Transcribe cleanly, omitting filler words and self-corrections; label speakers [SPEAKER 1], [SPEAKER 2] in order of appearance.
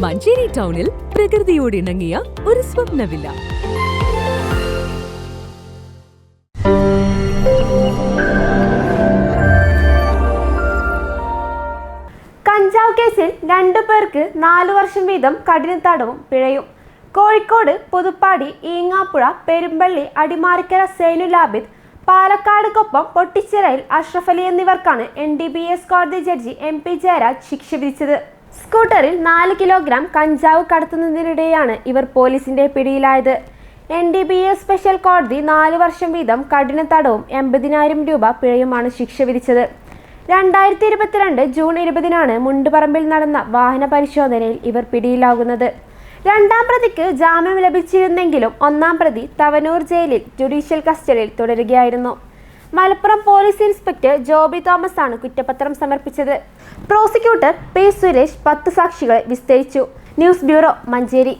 [SPEAKER 1] മഞ്ചേരി ടൗണിൽ പ്രകൃതിയോട് ഇണങ്ങിയ ഒരു സ്വപ്ന വില്ല.
[SPEAKER 2] കഞ്ചാവ് കേസിൽ 2 പേർക്ക് 4 വർഷം വീതം കഠിന തടവും പിഴയും. കോഴിക്കോട് പുതുപ്പാടി, ഈങ്ങാപ്പുഴ, പെരുമ്പള്ളി, അടിമാലിക്കര സൈനുൽ ആബിദ്, പാലക്കാട് പൊട്ടിച്ചിറയിൽ അഷ്റഫ് അലി എന്നിവർക്കാണ് NDPS കോടതി ജഡ്ജി MP ജയരാജ് ശിക്ഷ വിധിച്ചത്. സ്കൂട്ടറിൽ 4 കിലോഗ്രാം കഞ്ചാവ് കടത്തുന്നതിനിടെയാണ് ഇവർ പോലീസിന്റെ പിടിയിലായത്. NDPS സ്പെഷ്യൽ കോടതി 4 വർഷം വീതം കഠിന തടവും 80,000 രൂപ പിഴയുമാണ് ശിക്ഷ വിധിച്ചത്. 2022 ജൂൺ 20-നാണ് മുണ്ടുപറമ്പിൽ നടന്ന വാഹന പരിശോധനയിൽ ഇവർ പിടിയിലാകുന്നത്. 2ാം പ്രതിക്ക് ജാമ്യം ലഭിച്ചിരുന്നെങ്കിലും 1ാം പ്രതി തവനൂർ ജയിലിൽ ജുഡീഷ്യൽ കസ്റ്റഡിയിൽ തുടരുകയായിരുന്നു. മലപ്പുറം പോലീസ് ഇൻസ്പെക്ടർ ജോബി തോമസ് ആണ് കുറ്റപത്രം സമർപ്പിച്ചത്. Prosecutor P. സുരേഷ് 10 സാക്ഷികളെ വിസ്തരിച്ചു. News bureau, Manjeri.